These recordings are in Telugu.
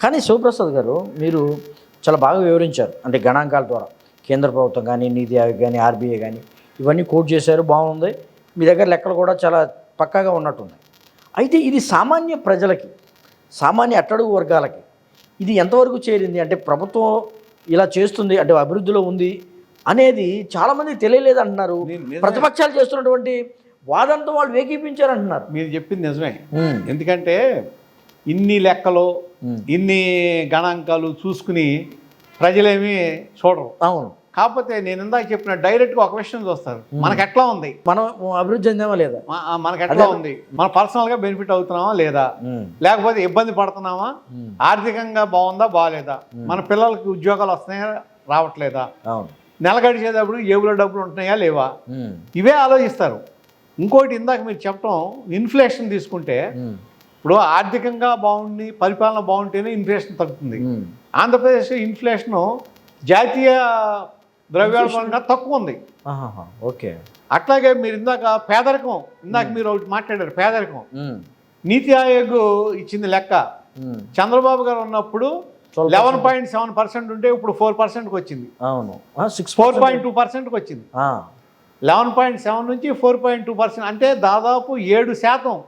కానీ శివప్రసాద్ గారు మీరు చాలా బాగా వివరించారు. అంటే గణాంకాల ద్వారా కేంద్ర ప్రభుత్వం కానీ, నీతి ఆయోగ్ కానీ, ఆర్బీఐ కానీ ఇవన్నీ కోట్ చేశారు, బాగుంది. మీ దగ్గర లెక్కలు కూడా చాలా పక్కాగా ఉన్నట్టున్నాయి. అయితే ఇది సామాన్య ప్రజలకి, సామాన్య అట్టడుగు వర్గాలకి ఇది ఎంతవరకు చేరింది? అంటే ప్రభుత్వం ఇలా చేస్తుంది అంటే అభివృద్ధిలో ఉంది అనేది చాలామందికి తెలియలేదు అంటున్నారు. ప్రతిపక్షాలు చేస్తున్నటువంటి వాదంతో వాళ్ళు వేకీపించారంటున్నారు. మీరు చెప్పింది నిజమే. ఎందుకంటే ఇన్ని లెక్కలు ఇన్ని గణాంకాలు చూసుకుని ప్రజలేమీ చూడరు. అవును. కాకపోతే నేను ఇందాక చెప్పిన డైరెక్ట్గా ఒక విషయం చూస్తారు, మనకు ఎట్లా ఉంది, మనం అభివృద్ధి చెందామా లేదా, మనకు ఎట్లా ఉంది, మనం పర్సనల్గా బెనిఫిట్ అవుతున్నామా లేదా, లేకపోతే ఇబ్బంది పడుతున్నామా, ఆర్థికంగా బాగుందా బాగాలేదా, మన పిల్లలకి ఉద్యోగాలు వస్తున్నాయా రావట్లేదా, నెల గడిచేటప్పుడు జేబులో డబ్బులు ఉంటున్నాయా లేవా, ఇవే ఆలోచిస్తారు. ఇంకోటి ఇందాక మీరు చెప్పడం, ఇన్ఫ్లేషన్ తీసుకుంటే ఇప్పుడు ఆర్థికంగా బాగుండి పరిపాలన బాగుంటేనే ఇన్ఫ్లేషన్ తగ్గుతుంది. ఆంధ్రప్రదేశ్ ఇన్ఫ్లేషను జాతీయ ద్రవ్యోల్బణంగా తక్కువ ఉంది. ఓకే. అట్లాగే మీరు ఇందాక మీరు ఒకటి మాట్లాడారు, పేదరికం. నీతి ఆయోగ్ ఇచ్చింది లెక్క, చంద్రబాబు గారు ఉన్నప్పుడు 11.7% ఉంటే ఇప్పుడు 4%కి వచ్చింది. అవును, 4.2%కి వచ్చింది. 11.7 నుంచి 4.2%, అంటే దాదాపు 7%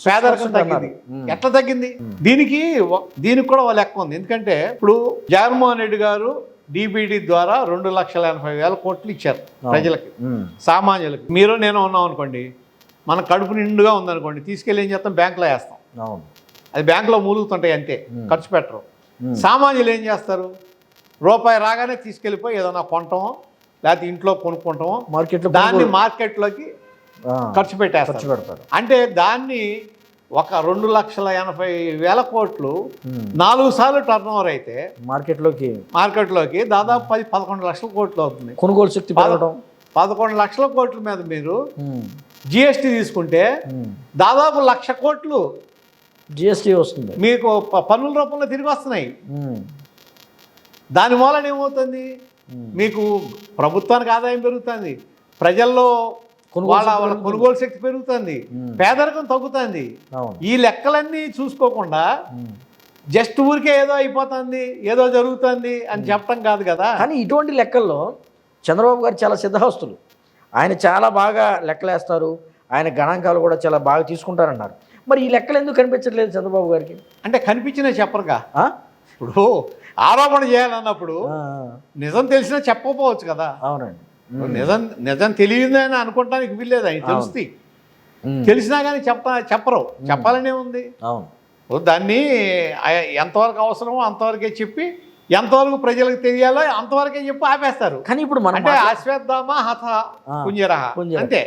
పేదరికం తగ్గింది. ఎట్లా తగ్గింది? దీనికి కూడా ఒక లెక్క ఉంది. ఎందుకంటే ఇప్పుడు జగన్మోహన్ రెడ్డి గారు డిబిడి ద్వారా 2,80,000 కోట్లు ఇచ్చారు ప్రజలకి, సామాన్యులకి. మీరు నేను ఉన్నాం అనుకోండి, మన కడుపు నిండుగా ఉందనుకోండి, తీసుకెళ్ళి ఏం చేస్తాం, బ్యాంకులో వేస్తాం. అది బ్యాంకులో మూలుగుతుంటాయి అంతే, ఖర్చు పెట్టరు. సామాన్యులు ఏం చేస్తారు, రూపాయి రాగానే తీసుకెళ్ళిపోయి ఏదైనా కొంటామో లేకపోతే ఇంట్లో కొనుక్కుంటామో, దాన్ని మార్కెట్లోకి ఖర్చు పెట్టేస్తారు. అంటే దాన్ని ఒక 2,80,000 కోట్లు 4 సార్లు టర్న్ ఓవర్ అయితే మార్కెట్లోకి దాదాపు 10-11 లక్షల కోట్లు అవుతుంది. కొనుగోలు శక్తి 11 లక్షల కోట్ల మీద మీరు జిఎస్టీ తీసుకుంటే దాదాపు 1,00,000 కోట్లు జిఎస్టీ వస్తుంది మీకు పన్నుల రూపంలో తిరిగి వస్తున్నాయి. దాని మూలన ఏమవుతుంది, మీకు ప్రభుత్వానికి ఆదాయం పెరుగుతుంది, ప్రజల్లో వాళ్ళ కొనుగోలు శక్తి పెరుగుతుంది, పేదరికం తగ్గుతుంది. ఈ లెక్కలన్నీ చూసుకోకుండా జస్ట్ ఊరికే ఏదో అయిపోతుంది, ఏదో జరుగుతుంది అని చెప్పడం కాదు కదా. కానీ ఇటువంటి లెక్కల్లో చంద్రబాబు గారు చాలా సిద్ధహస్తులు. ఆయన చాలా బాగా లెక్కలేస్తారు, ఆయన గణాంకాలు కూడా చాలా బాగా తీసుకుంటారన్నారు. మరి ఈ లెక్కలు ఎందుకు కనిపించట్లేదు చంద్రబాబు గారికి? అంటే కనిపించినా చెప్పరుగా. ఇప్పుడు ఆరోపణ చేయాలన్నప్పుడు నిజం తెలిసినా చెప్పకపోవచ్చు కదా. అవునండి. నిజం తెలియదని అనుకోవటానికి వీల్లేదు. ఆయన తెలుస్తుంది, తెలిసినా కానీ చెప్పరు. చెప్పాలనే ఉంది. దాన్ని ఎంతవరకు అవసరమో అంతవరకే చెప్పి, ఎంతవరకు ప్రజలకు తెలియాలో అంతవరకే చెప్పి ఆపేస్తారు. కానీ ఇప్పుడు అంటే అశ్వత్థామ హత కుంజరహ అంతే.